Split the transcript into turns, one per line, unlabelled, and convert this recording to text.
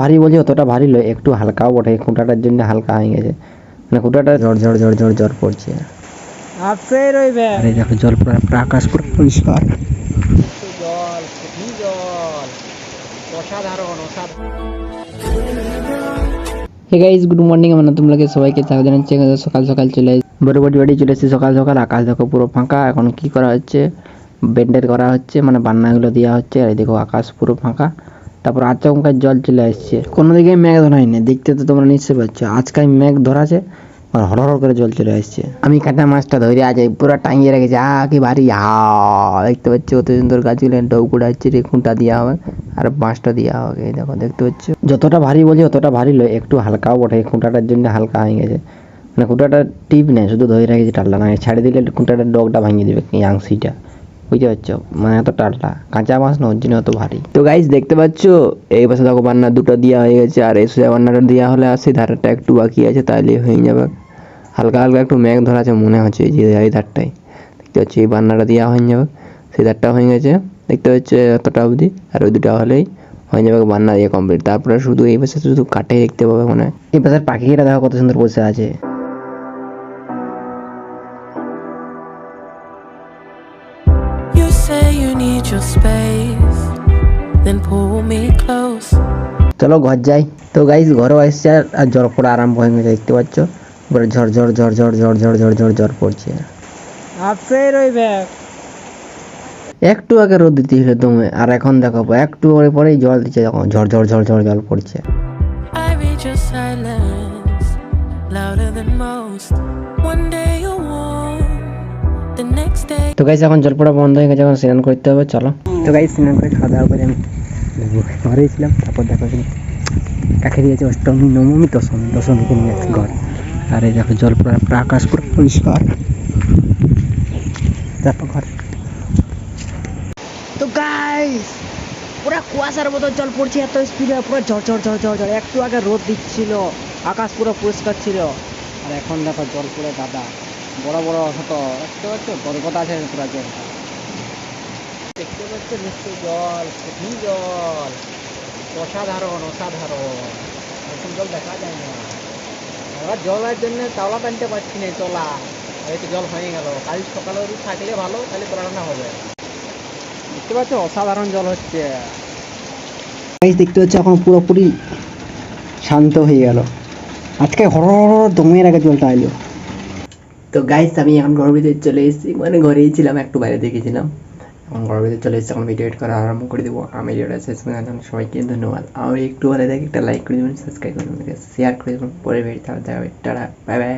ভারী বলছি অতটা ভারী নয়, একটু হালকাও বটে, খুঁটাটার জন্য হালকা হয়ে গেছে, মানে খুঁটাটা ঝড় ঝড় ঝড় ঝড় ঝড় পড়ছে। আরে দেখো জল পুরো আকাশ পুরো পরিষ্কার।
জল খুবই জল অসাধারণ অসাধারণ।
Hey guys, good morning. আমরা নতুন ব্লগে সবাইকে স্বাগত জানাচ্ছি। সকাল সকাল চলে বড় বাড়ি চলে এসেছি সকাল সকাল। আকাশ দেখো পুরো ফাঁকা। এখন কি করা হচ্ছে, বেন্ডের করা হচ্ছে, মানে বান্নাগুলো দেওয়া হচ্ছে। আর দেখো আকাশ পুরো ফাঁকা, তারপর আচমকা জল চলে আসছে। কোনো দিকে মেঘ ধরা হয়নি, দেখতে তো তোমরা নিশ্চয়ই পাচ্ছ। আজকে মেঘ ধরাছে আর হড় করে জল চলে আসছে। আমি কাটা মাছটা ধরে আজ পুরো টাঙিয়ে রেখেছি। কি ভারী দেখতে পাচ্ছ, কত সুন্দর গাছগুলো ডৌকুড়া হচ্ছে, খুঁটা দেওয়া হবে আর বাঁশটা দেওয়া হবে। এই দেখো দেখতে পাচ্ছ, যতটা ভারী বলছি অতটা ভারী নয়, একটু হালকাও বটে, খুঁটাটার জন্য হালকা হয়ে গেছে, মানে খুঁটাটা টিপ নেই, শুধু ধরে রেখেছি টালটা না ছাড়ে দিলে খুঁটাটার ডগটা ভাঙিয়ে দেবে আংশিটা, বুঝতে পারছো? মানে এত টালটা কাঁচা মাছ না, ওর জন্য অত ভারী। তো গাইস দেখতে পাচ্ছ, এই পাশে দেখো বান্না দুটো দেওয়া হয়ে গেছে, আর এই সোজা বান্নাটা দেওয়া হলে আর সেই ধারটা একটু বাকি আছে, তাইলে হয়ে যাবে। হালকা হালকা একটু মেঘ ধরা আছে মনে হচ্ছে, যে এই ধারটাই দেখতে পাচ্ছি, এই বান্নাটা দেওয়া হয়ে যাবে, সেই ধারটা হয়ে গেছে দেখতে পাচ্ছ এতটা অবধি, আর ওই দুটো হলেই হয়ে যাবে বান্না দিয়ে কমপ্লিট। তারপরে শুধু এই পাশে শুধু কাটে দেখতে পাবে, মানে এই পাশের পাখিরা দেখো কত সুন্দর বসে আছে। চলো ঘর যাই। তো গাইস ঘরেও আসছে, আর জল পড়া আরম্ভ হয়ে গেছে, দেখতে পাচ্ছ পুরো ঝড় ঝড় ঝড় ঝড় ঝড় ঝড় ঝড় ঝড় ঝড় পড়ছে। একটু আগে রোদ দিতে ছিল তুমি, আর এখন দেখো একটু পরেই জল দিচ্ছে, যখন ঝড় ঝড় ঝড় ঝড় জল পড়ছে। তো গাইস এখন জল পড়া বন্ধ হয়ে গেছে, এখন স্নান করতে হবে, চলো। তো গাইস স্নান করে খাওয়া দাওয়া করে আমি ঘরে ছিলাম, তারপর দেখো কাকে দিয়েছে অষ্টমী নবমী দশমী, দশমীকে নিয়ে যাচ্ছি ঘর। আর এই দেখো জল পুরো আকাশ পুরো পরিষ্কার, তারপর ঘর। তো গাইস পুরো কুয়াশার মতো জল পড়ছে, এত স্পিডে পুরো ঝড় ঝড় ঝড় ঝড় ঝড়। একটু আগে রোদ দিচ্ছিল, আকাশ পুরো পরিষ্কার ছিল, আর এখন দেখো জল পুরো দাদা বড় বড় ছোট, দেখতে পাচ্ছ বরকত আছে পুরো জল, দেখতে পাচ্ছ নিশ্চয় জল খুবই জল অসাধারণ অসাধারণ। এরকম জল দেখা যায় না। এবার জলের জন্য তাওলা টানতে পারছি না, তোলা এই তো জল হয়ে গেল। কাল সকালে যদি থাকলে ভালো, তাহলে তোলা টানা হবে। দেখতে পাচ্ছ অসাধারণ জল হচ্ছে। দেখতে পাচ্ছ এখন পুরোপুরি শান্ত হয়ে গেল। আজকে হড় দমের আগে জলটা এলো। তো গাইস আমি এখন ঘরের ভিতরে চলে এসেছি, মানে ঘরেই ছিলাম, একটু বাইরে দেখেছিলাম, এখন ঘরের ভিতরে চলে এসেছি। এখন ভিডিও এডিট করা আরম্ভ করে দেবো। আমি ভিডিওটা শেষ করে দিলাম, সবাইকে ধন্যবাদ। আমি একটু ভালো দেখে একটা লাইক করে দেবেন, সাবস্ক্রাইব করে দেবেন, শেয়ার করে দেবেন। পরে ভিডিও দেখা হবে, টাটা বাই বাই।